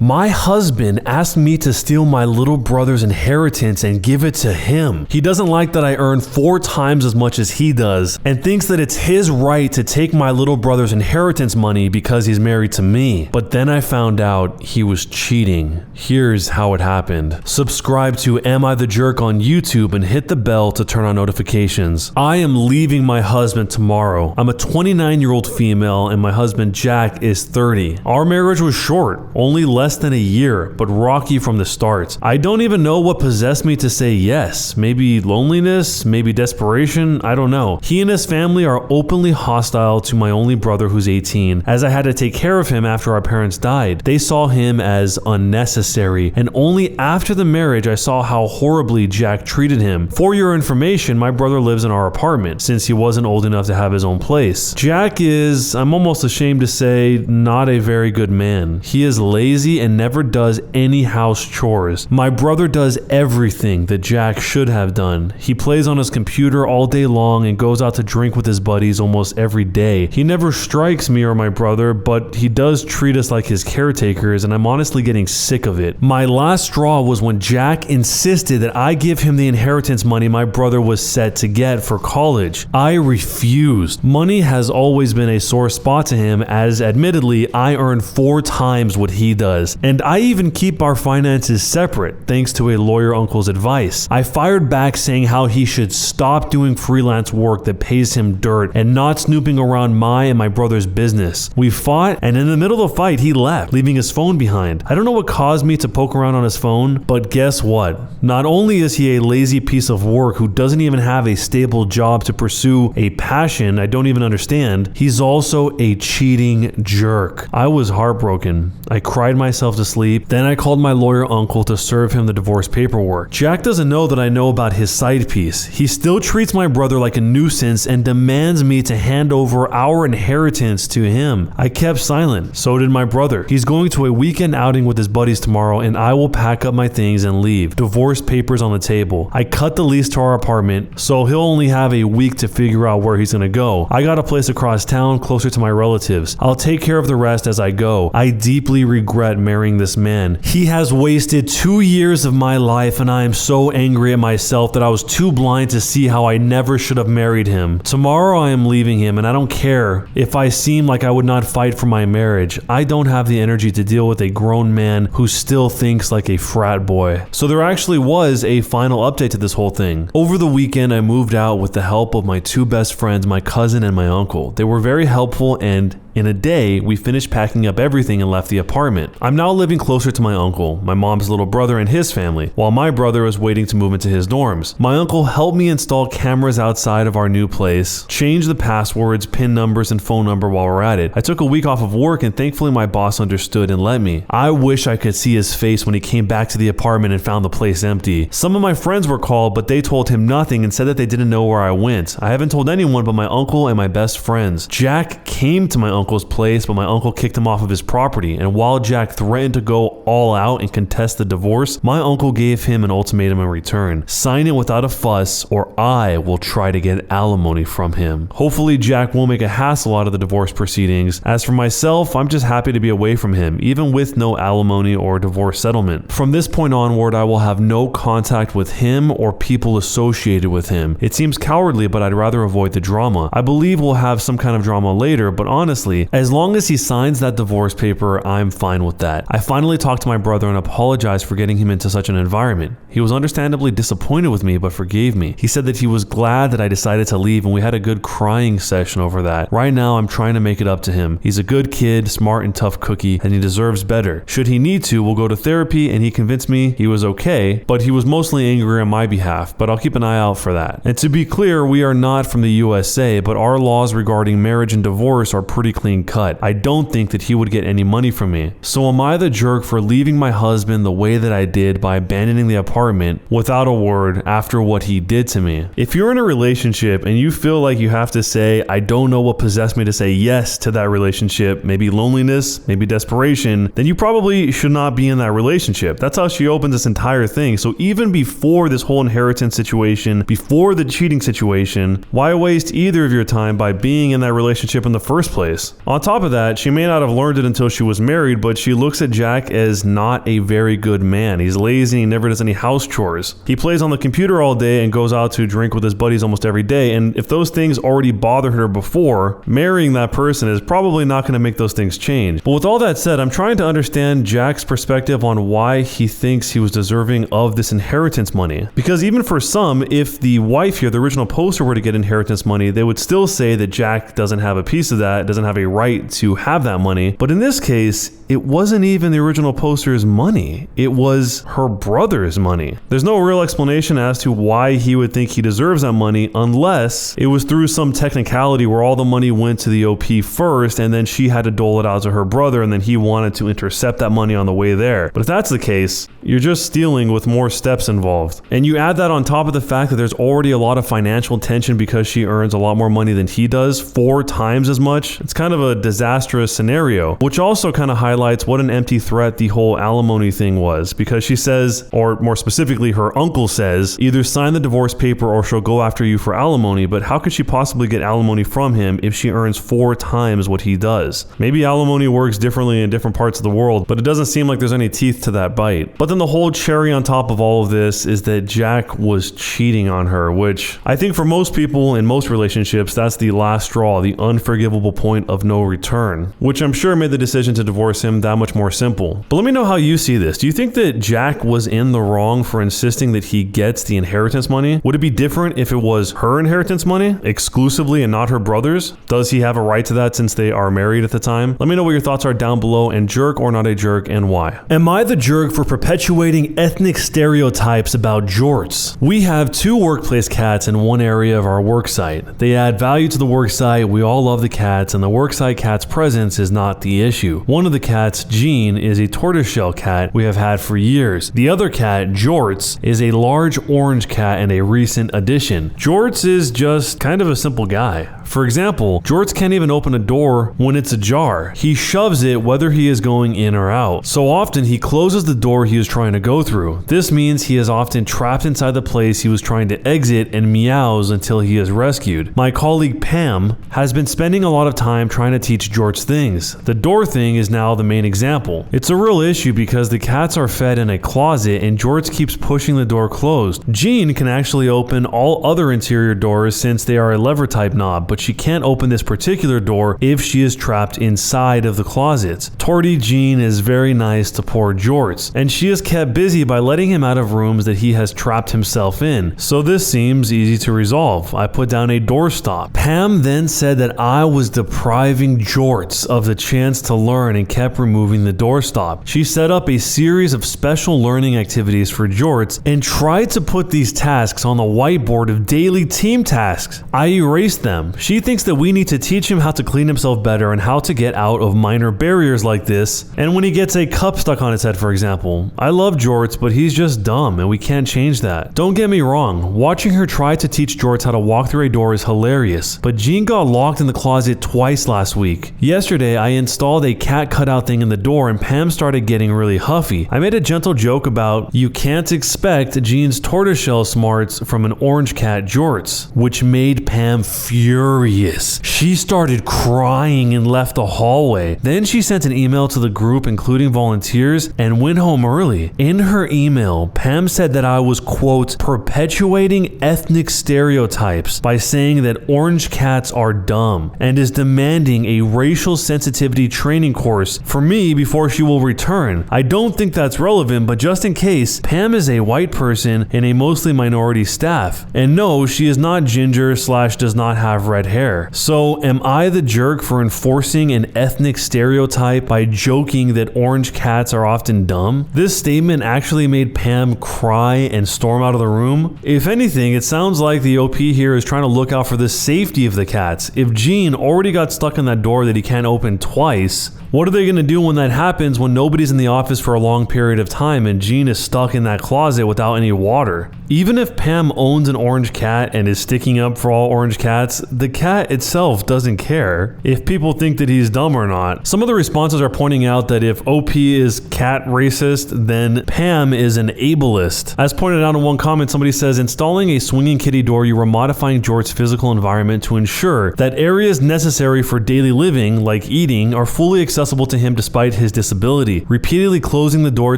My husband asked me to steal my little brother's inheritance and give it to him. He doesn't like that I earn 4 times as much as he does and thinks that it's his right to take my little brother's inheritance money because he's married to me. But then I found out he was cheating. Here's how it happened. Subscribe to Am I the Jerk on YouTube and hit the bell to turn on notifications. I am leaving my husband tomorrow. I'm a 29-year-old female and my husband Jack is 30. Our marriage was short, only less than a year, but rocky from the start. I don't even know what possessed me to say yes. Maybe loneliness, maybe desperation, I don't know. He and his family are openly hostile to my only brother who's 18, as I had to take care of him after our parents died. They saw him as unnecessary, and only after the marriage I saw how horribly Jack treated him. For your information, my brother lives in our apartment, since he wasn't old enough to have his own place. Jack is, I'm almost ashamed to say, not a very good man. He is lazy and never does any house chores. My brother does everything that Jack should have done. He plays on his computer all day long and goes out to drink with his buddies almost every day. He never strikes me or my brother, but he does treat us like his caretakers, and I'm honestly getting sick of it. My last straw was when Jack insisted that I give him the inheritance money my brother was set to get for college. I refused. Money has always been a sore spot to him, as admittedly I earn 4 times what he does, and I even keep our finances separate thanks to a lawyer uncle's advice. I fired back saying how he should stop doing freelance work that pays him dirt and not snooping around my and my brother's business. We fought, and in the middle of the fight he left, leaving his phone behind. I don't know what caused me to poke around on his phone, but guess what? Not only is he a lazy piece of work who doesn't even have a stable job to pursue a passion I don't even understand, he's also a cheating jerk. I was heartbroken. I cried myself to sleep. Then I called my lawyer uncle to serve him the divorce paperwork. Jack doesn't know that I know about his side piece. He still treats my brother like a nuisance and demands me to hand over our inheritance to him. I kept silent. So did my brother. He's going to a weekend outing with his buddies tomorrow, and I will pack up my things and leave. Divorce papers on the table. I cut the lease to our apartment, so he'll only have a week to figure out where he's gonna go. I got a place across town closer to my relatives. I'll take care of the rest as I go. I deeply regret marrying this man. He has wasted 2 years of my life, and I am so angry at myself that I was too blind to see how I never should have married him. Tomorrow I am leaving him, and I don't care if I seem like I would not fight for my marriage. I don't have the energy to deal with a grown man who still thinks like a frat boy. So there actually was a final update to this whole thing. Over the weekend, I moved out with the help of my 2 best friends, my cousin and my uncle. They were very helpful, and in a day, we finished packing up everything and left the apartment. I'm now living closer to my uncle, my mom's little brother and his family, while my brother is waiting to move into his dorms. My uncle helped me install cameras outside of our new place, change the passwords, PIN numbers, and phone number while we're at it. I took a week off of work, and thankfully my boss understood and let me. I wish I could see his face when he came back to the apartment and found the place empty. Some of my friends were called, but they told him nothing and said that they didn't know where I went. I haven't told anyone but my uncle and my best friends. Jack came to my uncle's place, but my uncle kicked him off of his property, and while Jack threatened to go all out and contest the divorce, my uncle gave him an ultimatum in return: sign it without a fuss or I will try to get alimony from him. Hopefully Jack won't make a hassle out of the divorce proceedings. As for myself, I'm just happy to be away from him, even with no alimony or divorce settlement. From this point onward, I will have no contact with him or people associated with him. It seems cowardly, but I'd rather avoid the drama. I believe we'll have some kind of drama later, but honestly, as long as he signs that divorce paper, I'm fine with that. I finally talked to my brother and apologized for getting him into such an environment. He was understandably disappointed with me, but forgave me. He said that he was glad that I decided to leave, and we had a good crying session over that. Right now, I'm trying to make it up to him. He's a good kid, smart and tough cookie, and he deserves better. Should he need to, we'll go to therapy, and he convinced me he was okay, but he was mostly angry on my behalf, but I'll keep an eye out for that. And to be clear, we are not from the USA, but our laws regarding marriage and divorce are pretty clean cut. I don't think that he would get any money from me. So am I the jerk for leaving my husband the way that I did by abandoning the apartment without a word after what he did to me? If you're in a relationship and you feel like you have to say, I don't know what possessed me to say yes to that relationship, maybe loneliness, maybe desperation, then you probably should not be in that relationship. That's how she opens this entire thing. So even before this whole inheritance situation, before the cheating situation, why waste either of your time by being in that relationship in the first place? On top of that, she may not have learned it until she was married, but she looks at Jack as not a very good man. He's lazy, he never does any house chores. He plays on the computer all day and goes out to drink with his buddies almost every day, and if those things already bothered her before, marrying that person is probably not going to make those things change. But with all that said, I'm trying to understand Jack's perspective on why he thinks he was deserving of this inheritance money. Because even for some, if the wife here, the original poster, were to get inheritance money, they would still say that Jack doesn't have a piece of that, doesn't have a right to have that money. But in this case, it wasn't even the original poster's money. It was her brother's money. There's no real explanation as to why he would think he deserves that money unless it was through some technicality where all the money went to the OP first and then she had to dole it out to her brother and then he wanted to intercept that money on the way there. But if that's the case, you're just stealing with more steps involved. And you add that on top of the fact that there's already a lot of financial tension because she earns a lot more money than he does, 4 times as much. It's kind of a disastrous scenario, which also kind of highlights what an empty threat the whole alimony thing was, because she says, or more specifically her uncle says, either sign the divorce paper or she'll go after you for alimony. But how could she possibly get alimony from him if she earns 4 times what he does? Maybe alimony works differently in different parts of the world, but it doesn't seem like there's any teeth to that bite. But then the whole cherry on top of all of this is that Jack was cheating on her, which I think for most people in most relationships, that's the last straw, the unforgivable point of no return, which I'm sure made the decision to divorce him that much more simple. But let me know how you see this. Do you think that Jack was in the wrong for insisting that he gets the inheritance money? Would it be different if it was her inheritance money exclusively and not her brother's? Does he have a right to that since they are married at the time? Let me know what your thoughts are down below, and jerk or not a jerk, and why. Am I the jerk for perpetuating ethnic stereotypes about jorts? We have 2 workplace cats in one area of our work site. They add value to the work site, we all love the cats, and the worksite cat's presence is not the issue. One of the cats, Jean, is a tortoiseshell cat we have had for years. The other cat, Jorts, is a large orange cat and a recent addition. Jorts is just kind of a simple guy. For example, Jorts can't even open a door when it's ajar. He shoves it whether he is going in or out. So often he closes the door he is trying to go through. This means he is often trapped inside the place he was trying to exit and meows until he is rescued. My colleague Pam has been spending a lot of time trying to teach Jorts things. The door thing is now the main example. It's a real issue because the cats are fed in a closet and Jorts keeps pushing the door closed. Jean can actually open all other interior doors since they are a lever type knob, but she can't open this particular door if she is trapped inside of the closets. TORTI Jean is very nice to poor Jorts, and she is kept busy by letting him out of rooms that he has trapped himself in. So this seems easy to resolve. I put down a doorstop. Pam then said that I was depriving Jorts of the chance to learn and kept removing the doorstop. She set up a series of special learning activities for Jorts and tried to put these tasks on the whiteboard of daily team tasks. I erased them. She thinks that we need to teach him how to clean himself better and how to get out of minor barriers like this, and when he gets a cup stuck on his head, for example. I love Jorts, but he's just dumb and we can't change that. Don't get me wrong, watching her try to teach Jorts how to walk through a door is hilarious, but Jean got locked in the closet twice last week. Yesterday, I installed a cat cutout thing in the door and Pam started getting really huffy. I made a gentle joke about you can't expect Jean's tortoiseshell smarts from an orange cat Jorts, which made Pam furious. She started crying and left the hallway. Then she sent an email to the group including volunteers and went home early. In her email, Pam said that I was, quote, perpetuating ethnic stereotypes by saying that orange cats are dumb and is demanding a racial sensitivity training course for me before she will return. I don't think that's relevant, but just in case, Pam is a white person in a mostly minority staff. And no, she is not ginger / does not have red hair. So am I the jerk for enforcing an ethnic stereotype by joking that orange cats are often dumb? This statement actually made Pam cry and storm out of the room. If anything, it sounds like the OP here is trying to look out for the safety of the cats. If Jean already got stuck in that door that he can't open twice, what are they going to do when that happens when nobody's in the office for a long period of time and Jean is stuck in that closet without any water? Even if Pam owns an orange cat and is sticking up for all orange cats, the cat itself doesn't care if people think that he's dumb or not. Some of the responses are pointing out that if OP is cat racist, then Pam is an ableist. As pointed out in one comment, somebody says, installing a swinging kitty door, you are modifying Jort's physical environment to ensure that areas necessary for daily living, like eating, are fully accessible to him despite his disability. Repeatedly closing the door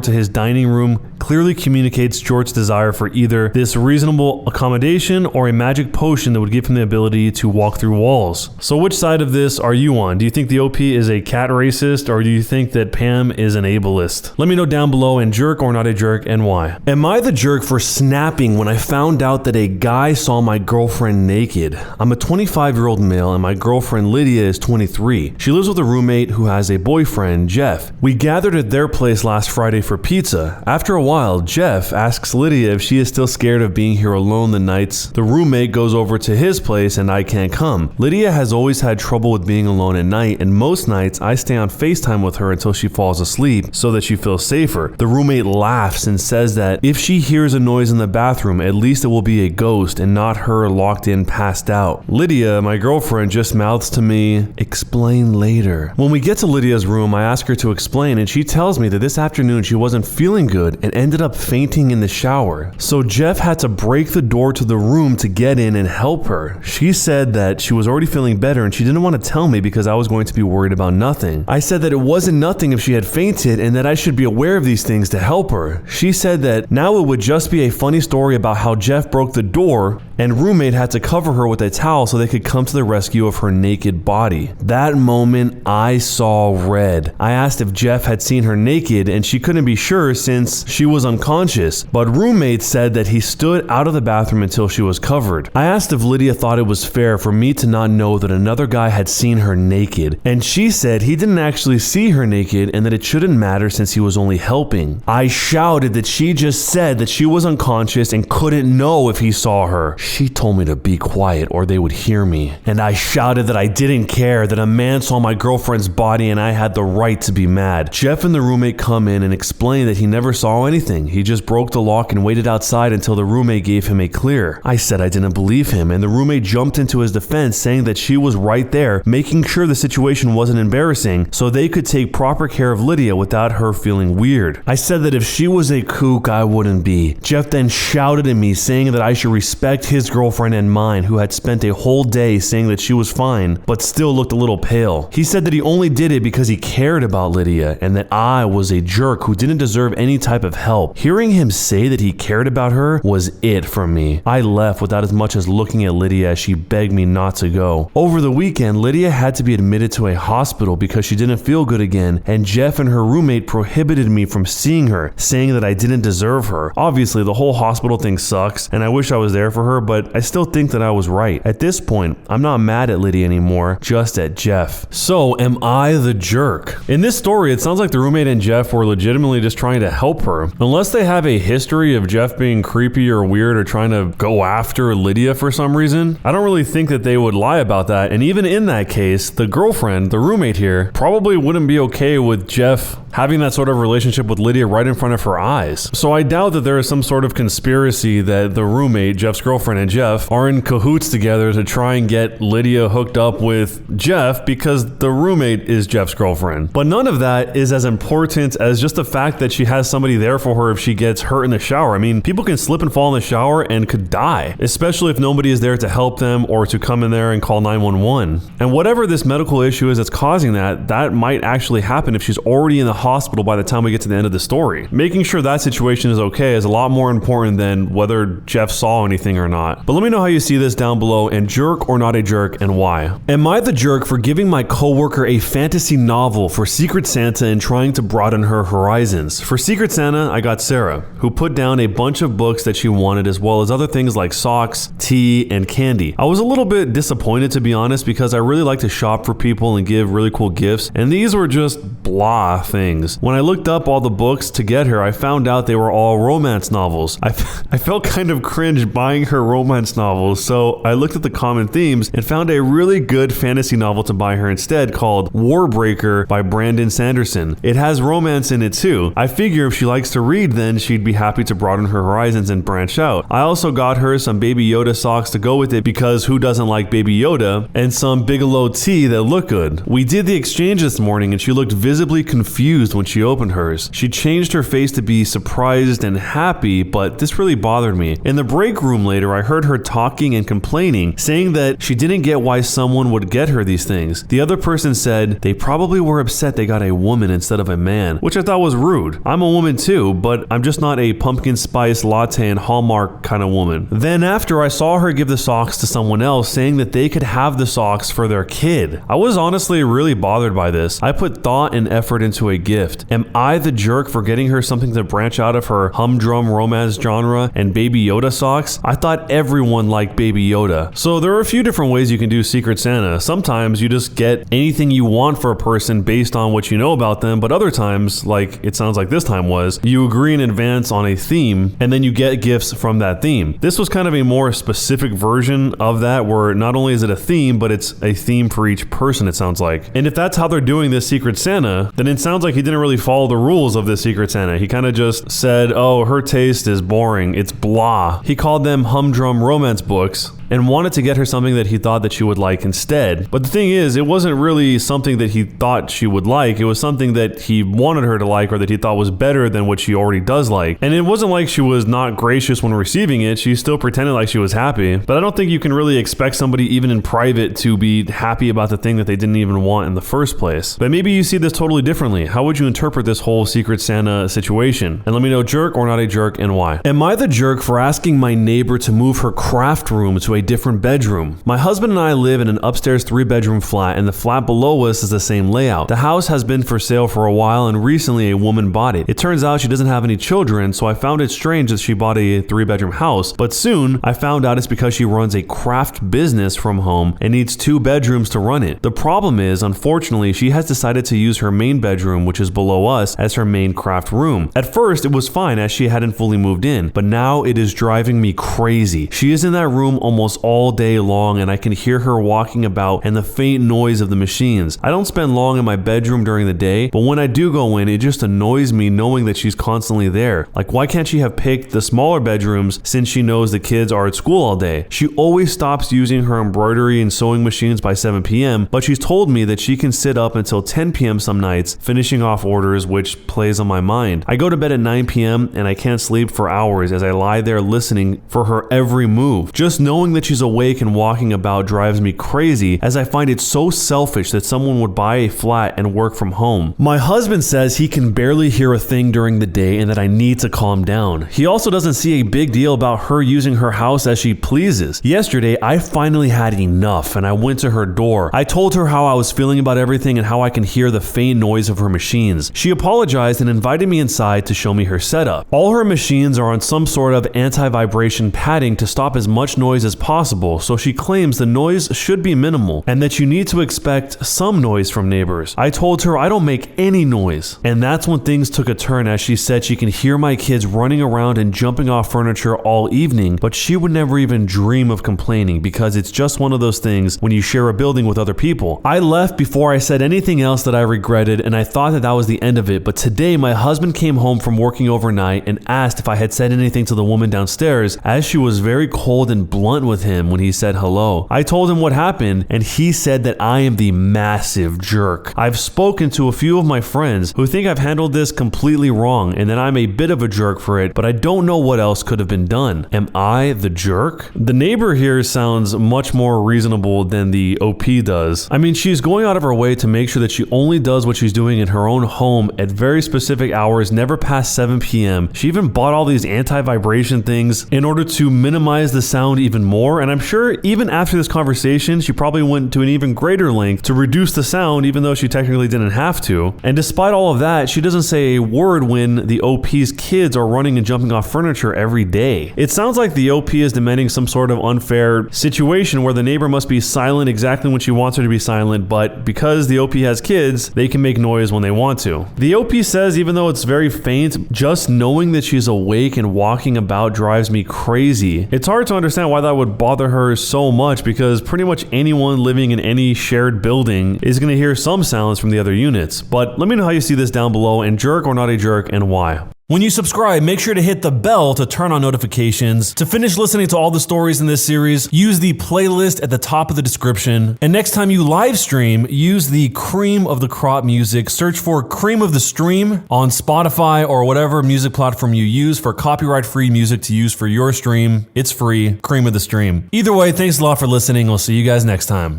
to his dining room clearly communicates Jort's desire for either this reasonable accommodation or a magic potion that would give him the ability to walk through walls. So which side of this are you on? Do you think the OP is a cat racist, or do you think that Pam is an ableist? Let me know down below, and jerk or not a jerk, and why. Am I the jerk for snapping when I found out that a guy saw my girlfriend naked? I'm a 25-year-old male and my girlfriend Lydia is 23. She lives with a roommate who has a boyfriend, Jeff. We gathered at their place last Friday for pizza. After a while, Jeff asks Lydia if she is still scared of being here alone the nights the roommate goes over to his place and I can't come. Lydia has always had trouble with being alone at night, and most nights I stay on FaceTime with her until she falls asleep so that she feels safer. The roommate laughs and says that if she hears a noise in the bathroom, at least it will be a ghost and not her locked in passed out. Lydia, my girlfriend, just mouths to me, "Explain later." When we get to Lydia's room, I ask her to explain, and she tells me that this afternoon she wasn't feeling good and ended up fainting in the shower. So Jeff had to break the door to the room to get in and help her. She said that she was already feeling better and she didn't want to tell me because I was going to be worried about nothing. I said that it wasn't nothing if she had fainted and that I should be aware of these things to help her. She said that now it would just be a funny story about how Jeff broke the door and roommate had to cover her with a towel so they could come to the rescue of her naked body. That moment, I saw red. I asked if Jeff had seen her naked and she couldn't be sure since she was unconscious, but roommate said that he stood out of the bathroom until she was covered. I asked if Lydia thought it was fair for me to not know that another guy had seen her naked, and she said he didn't actually see her naked and that it shouldn't matter since he was only helping. I shouted that she just said that she was unconscious and couldn't know if he saw her. She told me to be quiet or they would hear me. And I shouted that I didn't care, that a man saw my girlfriend's body and I had the right to be mad. Jeff and the roommate come in and explain that he never saw anything. He just broke the lock and waited outside until the roommate gave him a clear. I said I didn't believe him, and the roommate jumped into his defense saying that she was right there, making sure the situation wasn't embarrassing so they could take proper care of Lydia without her feeling weird. I said that if she was a kook, I wouldn't be. Jeff then shouted at me saying that I should respect his girlfriend and mine, who had spent a whole day saying that she was fine but still looked a little pale. He said that he only did it because he cared about Lydia and that I was a jerk who didn't deserve any type of help. Hearing him say that he cared about her was it for me. I left without as much as looking at Lydia as she begged me not to go. Over the weekend, Lydia had to be admitted to a hospital because she didn't feel good again, and Jeff and her roommate prohibited me from seeing her, saying that I didn't deserve her. Obviously, the whole hospital thing sucks, and I wish I was there for her, but I still think that I was right. At this point, I'm not mad at Lydia anymore, just at Jeff. So, am I the jerk? In this story, it sounds like the roommate and Jeff were legitimately just trying to help her. Unless they have a history of Jeff being creepy or weird or trying to go after Lydia for some reason, I don't really think that they would lie about that. And even in that case, the girlfriend, the roommate here, probably wouldn't be okay with Jeff having that sort of relationship with Lydia right in front of her eyes. So I doubt that there is some sort of conspiracy that the roommate, Jeff's girlfriend, and Jeff are in cahoots together to try and get Lydia hooked up with Jeff because the roommate is Jeff's girlfriend. But none of that is as important as just the fact that she has somebody there for her if she gets hurt in the shower. I mean, people can slip and fall in the shower and could die, especially if nobody is there to help them or to come in there and call 911. And whatever this medical issue is that's causing that might actually happen if she's already in the hospital by the time we get to the end of the story. Making sure that situation is okay is a lot more important than whether Jeff saw anything or not. But let me know how you see this down below, and jerk or not a jerk, and why. Am I the jerk for giving my coworker a fantasy novel for Secret Santa and trying to broaden her horizons? For Secret Santa, I got Sarah, who put down a bunch of books that she wanted as well as other things like socks, tea, and candy. I was a little bit disappointed, to be honest, because I really like to shop for people and give really cool gifts, and these were just blah things. When I looked up all the books to get her, I found out they were all romance novels. I felt kind of cringe buying her romance novels, so I looked at the common themes and found a really good fantasy novel to buy her instead called Warbreaker by Brandon Sanderson. It has romance in it too. I figure if she likes to read, then she'd be happy to broaden her horizons and branch out. I also got her some Baby Yoda socks to go with it because who doesn't like Baby Yoda, and some Bigelow tea that look good. We did the exchange this morning and she looked visibly confused when she opened hers. She changed her face to be surprised and happy, but this really bothered me. In the break room later, I heard her talking and complaining, saying that she didn't get why someone would get her these things. The other person said they probably were upset they got a woman instead of a man, which I thought was rude. I'm a woman too, but I'm just not a pumpkin spice latte and Hallmark kind of woman. Then after, I saw her give the socks to someone else, saying that they could have the socks for their kid. I was honestly really bothered by this. I put thought and effort into a gift. Am I the jerk for getting her something to branch out of her humdrum romance genre and Baby Yoda socks? I thought everyone liked Baby Yoda. So there are a few different ways you can do Secret Santa. Sometimes you just get anything you want for a person based on what you know about them, but other times, like it sounds like this time was, you agree in advance on a theme and then you get gifts from that theme. This was kind of a more specific version of that, where not only is it a theme, but it's a theme for each person, it sounds like. And if that's how they're doing this Secret Santa, then it sounds like he didn't really follow the rules of this Secret Santa. He kind of just said, oh, her taste is boring, it's blah. He called them humdrum romance books and wanted to get her something that he thought that she would like instead. But the thing is, it wasn't really something that he thought she would like. It was something that he wanted her to like, or that he thought was better than what she already does like. And it wasn't like she was not gracious when receiving it. She still pretended like she was happy. But I don't think you can really expect somebody, even in private, to be happy about the thing that they didn't even want in the first place. But maybe you see this totally differently. How would you interpret this whole Secret Santa situation? And let me know, jerk or not a jerk, and why. Am I the jerk for asking my neighbor to move her craft room to a different bedroom? My husband and I live in an upstairs 3-bedroom flat, and the flat below us is the same layout. The house has been for sale for a while, and recently a woman bought it. It turns out she doesn't have any children, so I found it strange that she bought a 3-bedroom house, but soon I found out it's because she runs a craft business from home and needs 2 bedrooms to run it. The problem is, unfortunately, she has decided to use her main bedroom, which is below us, as her main craft room. At first, it was fine as she hadn't fully moved in, but now it is driving me crazy. She is in that room almost all day long, and I can hear her walking about and the faint noise of the machines. I don't spend long in my bedroom during the day, but when I do go in, it just annoys me knowing that she's constantly there. Like, why can't she have picked the smaller bedrooms since she knows the kids are at school all day? She always stops using her embroidery and sewing machines by 7 p.m., but she's told me that she can sit up until 10 p.m. some nights finishing off orders, which plays on my mind. I go to bed at 9 p.m. and I can't sleep for hours as I lie there listening for her every move. Just knowing that she's awake and walking about drives me crazy, as I find it so selfish that someone would buy a flat and work from home. My husband says he can barely hear a thing during the day and that I need to calm down. He also doesn't see a big deal about her using her house as she pleases. Yesterday, I finally had enough and I went to her door. I told her how I was feeling about everything and how I can hear the faint noise of her machines. She apologized and invited me inside to show me her setup. All her machines are on some sort of anti-vibration padding to stop as much noise as possible, so she claims the noise should be minimal and that you need to expect some noise from neighbors. I told her I don't make any noise, and that's when things took a turn, as she said she can hear my kids running around and jumping off furniture all evening, but she would never even dream of complaining because it's just one of those things when you share a building with other people. I left before I said anything else that I regretted, and I thought that was the end of it, but today my husband came home from working overnight and asked if I had said anything to the woman downstairs, as she was very cold and blunt with him when he said hello. I told him what happened, and he said that I am the massive jerk. I've spoken to a few of my friends who think I've handled this completely wrong and that I'm a bit of a jerk for it, but I don't know what else could have been done. Am I the jerk? The neighbor here sounds much more reasonable than the OP does. I mean, she's going out of her way to make sure that she only does what she's doing in her own home at very specific hours, never past 7 p.m. She even bought all these anti-vibration things in order to minimize the sound even more. more, and I'm sure even after this conversation, she probably went to an even greater length to reduce the sound, even though she technically didn't have to. And despite all of that, she doesn't say a word when the OP's kids are running and jumping off furniture every day. It sounds like the OP is demanding some sort of unfair situation where the neighbor must be silent exactly when she wants her to be silent, but because the OP has kids, they can make noise when they want to. The OP says, even though it's very faint, just knowing that she's awake and walking about drives me crazy. It's hard to understand why that would bother her so much, because pretty much anyone living in any shared building is going to hear some sounds from the other units. But let me know how you see this down below, and jerk or not a jerk, and why. When you subscribe, make sure to hit the bell to turn on notifications. To finish listening to all the stories in this series, use the playlist at the top of the description. And next time you live stream, use the cream of the crop music. Search for Cream of the Stream on Spotify or whatever music platform you use for copyright-free music to use for your stream. It's free, Cream of the Stream. Either way, thanks a lot for listening. We'll see you guys next time.